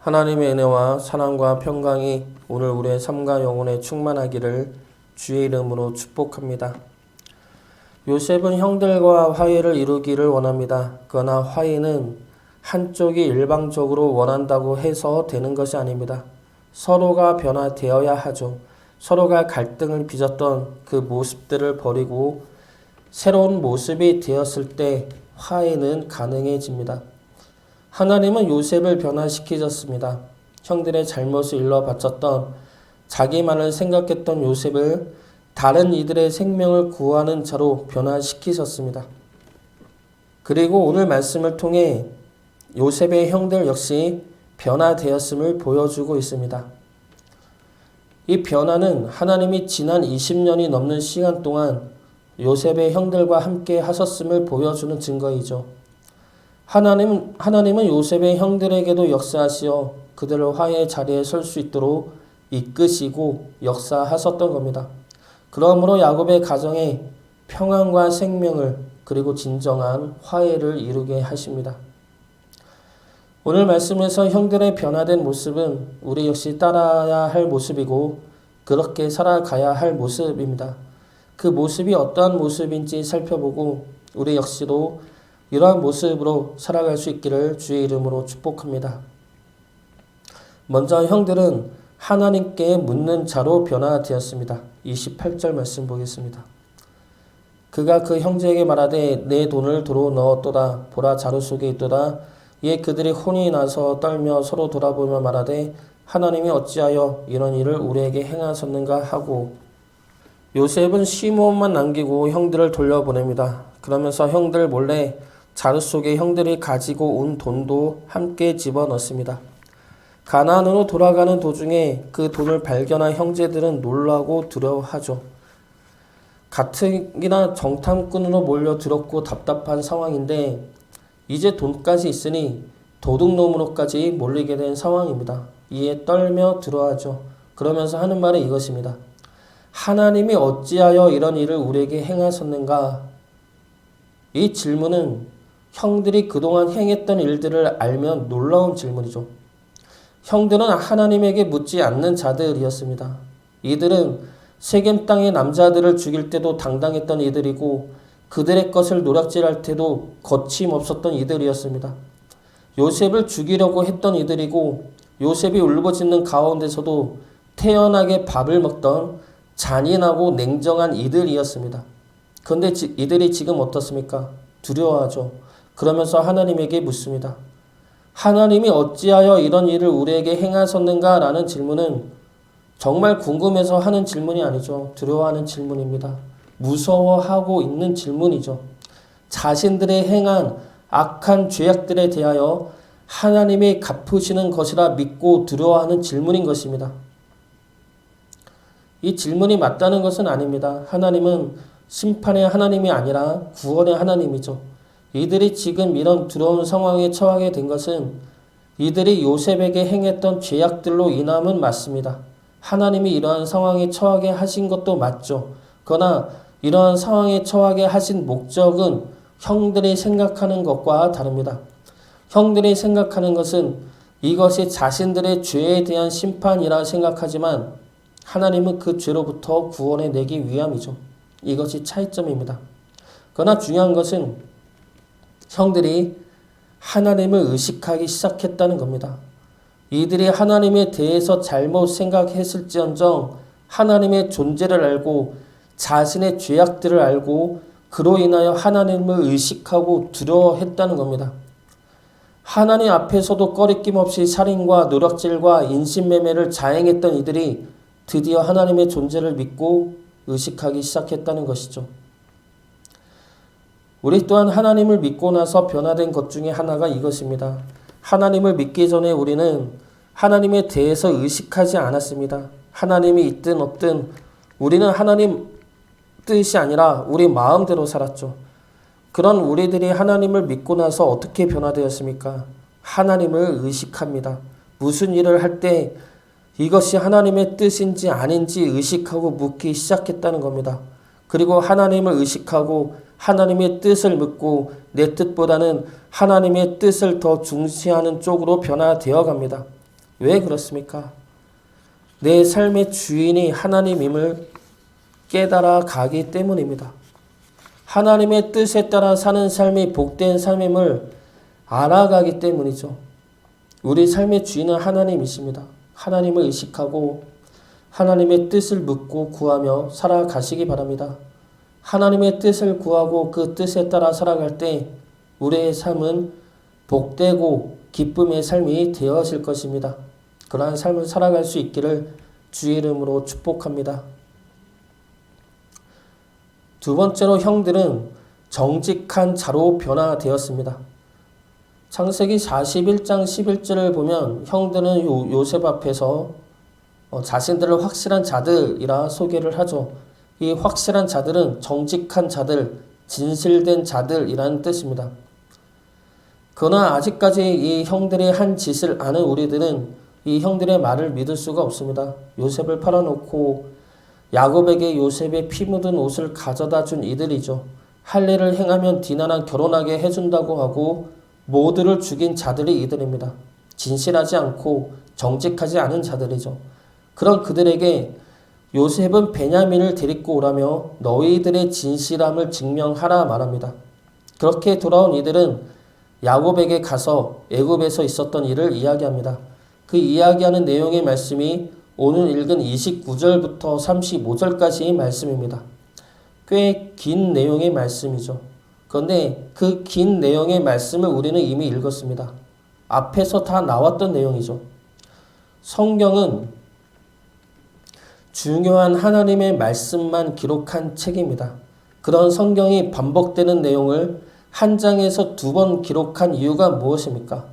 하나님의 은혜와 사랑과 평강이 오늘 우리의 삶과 영혼에 충만하기를 주의 이름으로 축복합니다. 요셉은 형들과 화해를 이루기를 원합니다. 그러나 화해는 한쪽이 일방적으로 원한다고 해서 되는 것이 아닙니다. 서로가 변화되어야 하죠. 서로가 갈등을 빚었던 그 모습들을 버리고 새로운 모습이 되었을 때 화해는 가능해집니다. 하나님은 요셉을 변화시키셨습니다. 형들의 잘못을 일러 바쳤던 자기만을 생각했던 요셉을 다른 이들의 생명을 구하는 자로 변화시키셨습니다. 그리고 오늘 말씀을 통해 요셉의 형들 역시 변화되었음을 보여주고 있습니다. 이 변화는 하나님이 지난 20년이 넘는 시간 동안 요셉의 형들과 함께 하셨음을 보여주는 증거이죠. 하나님은 요셉의 형들에게도 역사하시어 그들을 화해의 자리에 설 수 있도록 이끄시고 역사하셨던 겁니다. 그러므로 야곱의 가정에 평안과 생명을 그리고 진정한 화해를 이루게 하십니다. 오늘 말씀에서 형들의 변화된 모습은 우리 역시 따라야 할 모습이고 그렇게 살아가야 할 모습입니다. 그 모습이 어떠한 모습인지 살펴보고 우리 역시도 이러한 모습으로 살아갈 수 있기를 주의 이름으로 축복합니다. 먼저 형들은 하나님께 묻는 자로 변화되었습니다. 28절 말씀 보겠습니다. 그가 그 형제에게 말하되 내 돈을 도로 넣었도다. 보라 자루 속에 있도다. 이에 그들이 혼이 나서 떨며 서로 돌아보며 말하되 하나님이 어찌하여 이런 일을 우리에게 행하셨는가 하고 요셉은 시므온만 남기고 형들을 돌려보냅니다. 그러면서 형들 몰래 자루 속에 형들이 가지고 온 돈도 함께 집어넣습니다. 가나안으로 돌아가는 도중에 그 돈을 발견한 형제들은 놀라고 두려워하죠. 가뜩이나 정탐꾼으로 몰려들었고 답답한 상황인데 이제 돈까지 있으니 도둑놈으로까지 몰리게 된 상황입니다. 이에 떨며 두려워하죠. 그러면서 하는 말은 이것입니다. 하나님이 어찌하여 이런 일을 우리에게 행하셨는가? 이 질문은 형들이 그동안 행했던 일들을 알면 놀라운 질문이죠. 형들은 하나님에게 묻지 않는 자들이었습니다. 이들은 세겜 땅의 남자들을 죽일 때도 당당했던 이들이고 그들의 것을 노략질할 때도 거침없었던 이들이었습니다. 요셉을 죽이려고 했던 이들이고 요셉이 울부짖는 가운데서도 태연하게 밥을 먹던 잔인하고 냉정한 이들이었습니다. 그런데 이들이 지금 어떻습니까? 두려워하죠. 그러면서 하나님에게 묻습니다. 하나님이 어찌하여 이런 일을 우리에게 행하셨는가? 라는 질문은 정말 궁금해서 하는 질문이 아니죠. 두려워하는 질문입니다. 무서워하고 있는 질문이죠. 자신들의 행한 악한 죄악들에 대하여 하나님이 갚으시는 것이라 믿고 두려워하는 질문인 것입니다. 이 질문이 맞다는 것은 아닙니다. 하나님은 심판의 하나님이 아니라 구원의 하나님이죠. 이들이 지금 이런 두려운 상황에 처하게 된 것은 이들이 요셉에게 행했던 죄악들로 인함은 맞습니다. 하나님이 이러한 상황에 처하게 하신 것도 맞죠. 그러나 이러한 상황에 처하게 하신 목적은 형들이 생각하는 것과 다릅니다. 형들이 생각하는 것은 이것이 자신들의 죄에 대한 심판이라 생각하지만 하나님은 그 죄로부터 구원해내기 위함이죠. 이것이 차이점입니다. 그러나 중요한 것은 형들이 하나님을 의식하기 시작했다는 겁니다. 이들이 하나님에 대해서 잘못 생각했을지언정 하나님의 존재를 알고 자신의 죄악들을 알고 그로 인하여 하나님을 의식하고 두려워했다는 겁니다. 하나님 앞에서도 꺼리낌 없이 살인과 노략질과 인신매매를 자행했던 이들이 드디어 하나님의 존재를 믿고 의식하기 시작했다는 것이죠. 우리 또한 하나님을 믿고 나서 변화된 것 중에 하나가 이것입니다. 하나님을 믿기 전에 우리는 하나님에 대해서 의식하지 않았습니다. 하나님이 있든 없든 우리는 하나님 뜻이 아니라 우리 마음대로 살았죠. 그런 우리들이 하나님을 믿고 나서 어떻게 변화되었습니까? 하나님을 의식합니다. 무슨 일을 할 때 이것이 하나님의 뜻인지 아닌지 의식하고 묻기 시작했다는 겁니다. 그리고 하나님을 의식하고 하나님의 뜻을 묻고 내 뜻보다는 하나님의 뜻을 더 중시하는 쪽으로 변화되어 갑니다. 왜 그렇습니까? 내 삶의 주인이 하나님임을 깨달아 가기 때문입니다. 하나님의 뜻에 따라 사는 삶이 복된 삶임을 알아가기 때문이죠. 우리 삶의 주인은 하나님이십니다. 하나님을 의식하고 하나님의 뜻을 묻고 구하며 살아가시기 바랍니다. 하나님의 뜻을 구하고 그 뜻에 따라 살아갈 때 우리의 삶은 복되고 기쁨의 삶이 되어질 것입니다. 그러한 삶을 살아갈 수 있기를 주의 이름으로 축복합니다. 두 번째로 형들은 정직한 자로 변화되었습니다. 창세기 41장 11절을 보면 형들은 요셉 앞에서 자신들을 확실한 자들이라 소개를 하죠. 이 확실한 자들은 정직한 자들, 진실된 자들이라는 뜻입니다. 그러나 아직까지 이 형들의 한 짓을 아는 우리들은 이 형들의 말을 믿을 수가 없습니다. 요셉을 팔아놓고 야곱에게 요셉의 피 묻은 옷을 가져다 준 이들이죠. 할 일을 행하면 디나랑 결혼하게 해준다고 하고 모두를 죽인 자들이 이들입니다. 진실하지 않고 정직하지 않은 자들이죠. 그런 그들에게 요셉은 베냐민을 데리고 오라며 너희들의 진실함을 증명하라 말합니다. 그렇게 돌아온 이들은 야곱에게 가서 애굽에서 있었던 일을 이야기합니다. 그 이야기하는 내용의 말씀이 오늘 읽은 29절부터 35절까지의 말씀입니다. 꽤 긴 내용의 말씀이죠. 그런데 그 긴 내용의 말씀을 우리는 이미 읽었습니다. 앞에서 다 나왔던 내용이죠. 성경은 중요한 하나님의 말씀만 기록한 책입니다. 그런 성경이 반복되는 내용을 한 장에서 2번 기록한 이유가 무엇입니까?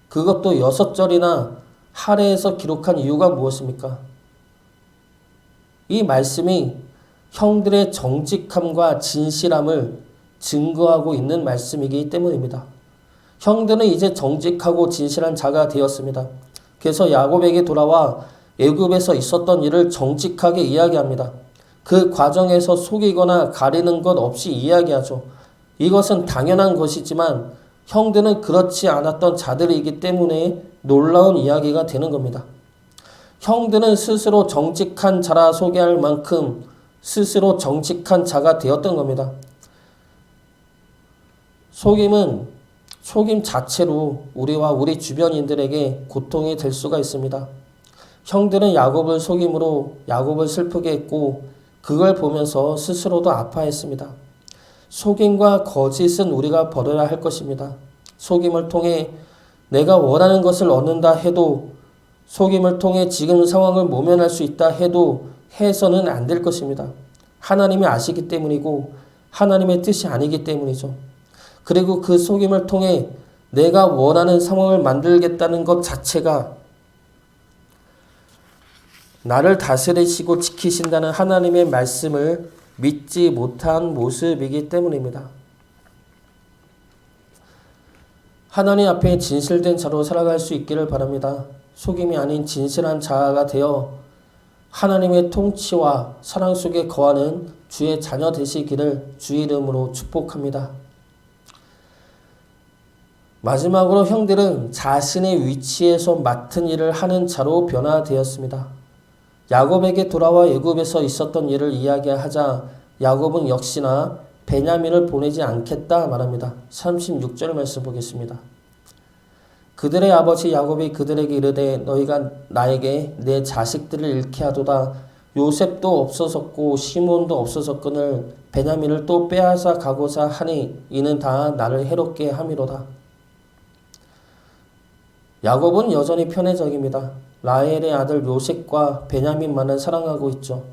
그것도 6절이나 할애해서 기록한 이유가 무엇입니까? 이 말씀이 형들의 정직함과 진실함을 증거하고 있는 말씀이기 때문입니다. 형들은 이제 정직하고 진실한 자가 되었습니다. 그래서 야곱에게 돌아와 애굽에서 있었던 일을 정직하게 이야기합니다. 그 과정에서 속이거나 가리는 것 없이 이야기하죠. 이것은 당연한 것이지만 형들은 그렇지 않았던 자들이기 때문에 놀라운 이야기가 되는 겁니다. 형들은 스스로 정직한 자라 소개할 만큼 스스로 정직한 자가 되었던 겁니다. 속임 자체로 우리와 우리 주변인들에게 고통이 될 수가 있습니다. 형들은 야곱을 속임으로 야곱을 슬프게 했고 그걸 보면서 스스로도 아파했습니다. 속임과 거짓은 우리가 버려야 할 것입니다. 속임을 통해 내가 원하는 것을 얻는다 해도 속임을 통해 지금 상황을 모면할 수 있다 해도 해서는 안 될 것입니다. 하나님이 아시기 때문이고 하나님의 뜻이 아니기 때문이죠. 그리고 그 속임을 통해 내가 원하는 상황을 만들겠다는 것 자체가 나를 다스리시고 지키신다는 하나님의 말씀을 믿지 못한 모습이기 때문입니다. 하나님 앞에 진실된 자로 살아갈 수 있기를 바랍니다. 속임이 아닌 진실한 자가 되어 하나님의 통치와 사랑 속에 거하는 주의 자녀 되시기를 주의 이름으로 축복합니다. 마지막으로 형들은 자신의 위치에서 맡은 일을 하는 자로 변화되었습니다. 야곱에게 돌아와 애굽에서 있었던 일을 이야기하자 야곱은 역시나 베냐민을 보내지 않겠다 말합니다. 36절 말씀 보겠습니다. 그들의 아버지 야곱이 그들에게 이르되 너희가 나에게 내 자식들을 잃게 하도다. 요셉도 없어졌고 시몬도 없어졌거늘 베냐민을 또 빼앗아 가고자 하니 이는 다 나를 해롭게 함이로다. 야곱은 여전히 편애적입니다. 라헬의 아들 요셉과 베냐민만을 사랑하고 있죠.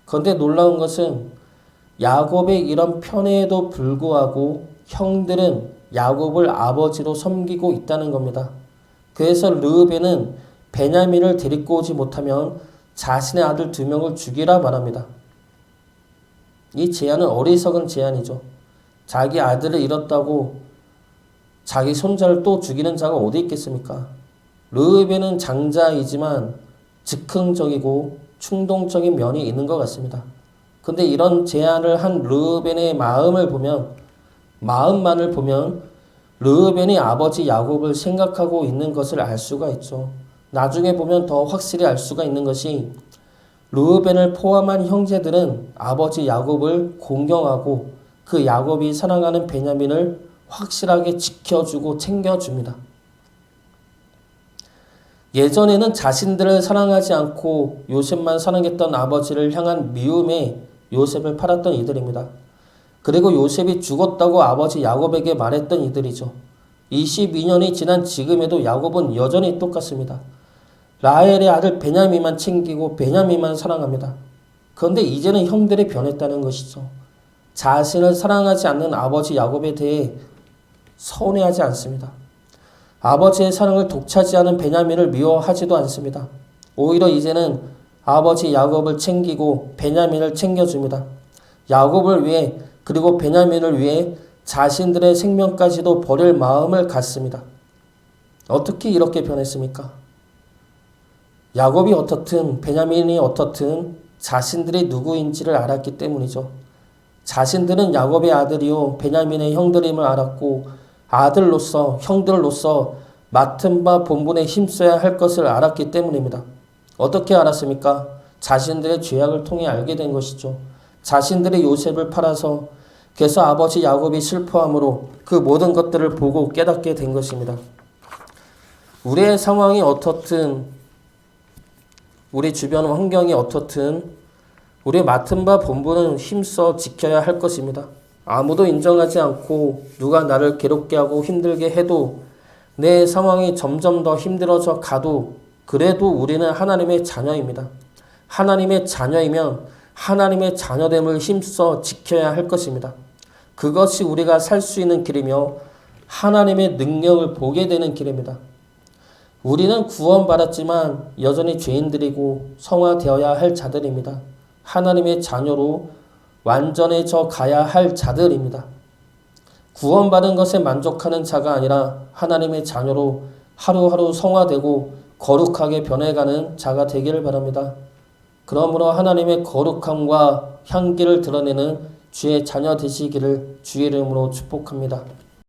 그런데 놀라운 것은 야곱의 이런 편애에도 불구하고 형들은 야곱을 아버지로 섬기고 있다는 겁니다. 그래서 르우벤은 베냐민을 데리고 오지 못하면 자신의 아들 2명을 죽이라 말합니다. 이 제안은 어리석은 제안이죠. 자기 아들을 잃었다고 자기 손자를 또 죽이는 자가 어디 있겠습니까? 르우벤은 장자이지만 즉흥적이고 충동적인 면이 있는 것 같습니다. 근데 이런 제안을 한 르우벤의 마음만을 보면 르우벤이 아버지 야곱을 생각하고 있는 것을 알 수가 있죠. 나중에 보면 더 확실히 알 수가 있는 것이 르우벤을 포함한 형제들은 아버지 야곱을 공경하고 그 야곱이 사랑하는 베냐민을 확실하게 지켜주고 챙겨줍니다. 예전에는 자신들을 사랑하지 않고 요셉만 사랑했던 아버지를 향한 미움에 요셉을 팔았던 이들입니다. 그리고 요셉이 죽었다고 아버지 야곱에게 말했던 이들이죠. 22년이 지난 지금에도 야곱은 여전히 똑같습니다. 라헬의 아들 베냐민만 챙기고 베냐민만 사랑합니다. 그런데 이제는 형들이 변했다는 것이죠. 자신을 사랑하지 않는 아버지 야곱에 대해 서운해하지 않습니다. 아버지의 사랑을 독차지하는 베냐민을 미워하지도 않습니다. 오히려 이제는 아버지 야곱을 챙기고 베냐민을 챙겨줍니다. 야곱을 위해 그리고 베냐민을 위해 자신들의 생명까지도 버릴 마음을 갖습니다. 어떻게 이렇게 변했습니까? 야곱이 어떻든 베냐민이 어떻든 자신들이 누구인지를 알았기 때문이죠. 자신들은 야곱의 아들이요 베냐민의 형들임을 알았고 아들로서 형들로서 맡은 바 본분에 힘써야 할 것을 알았기 때문입니다. 어떻게 알았습니까? 자신들의 죄악을 통해 알게 된 것이죠. 자신들의 요셉을 팔아서 그래서 아버지 야곱이 슬퍼함으로 그 모든 것들을 보고 깨닫게 된 것입니다. 우리의 상황이 어떻든 우리 주변 환경이 어떻든 우리의 맡은 바 본분은 힘써 지켜야 할 것입니다. 아무도 인정하지 않고 누가 나를 괴롭게 하고 힘들게 해도 내 상황이 점점 더 힘들어져 가도 그래도 우리는 하나님의 자녀입니다. 하나님의 자녀이면 하나님의 자녀됨을 힘써 지켜야 할 것입니다. 그것이 우리가 살 수 있는 길이며 하나님의 능력을 보게 되는 길입니다. 우리는 구원받았지만 여전히 죄인들이고 성화되어야 할 자들입니다. 하나님의 자녀로 완전해져 가야 할 자들입니다. 구원받은 것에 만족하는 자가 아니라 하나님의 자녀로 하루하루 성화되고 거룩하게 변해가는 자가 되기를 바랍니다. 그러므로 하나님의 거룩함과 향기를 드러내는 주의 자녀 되시기를 주의 이름으로 축복합니다.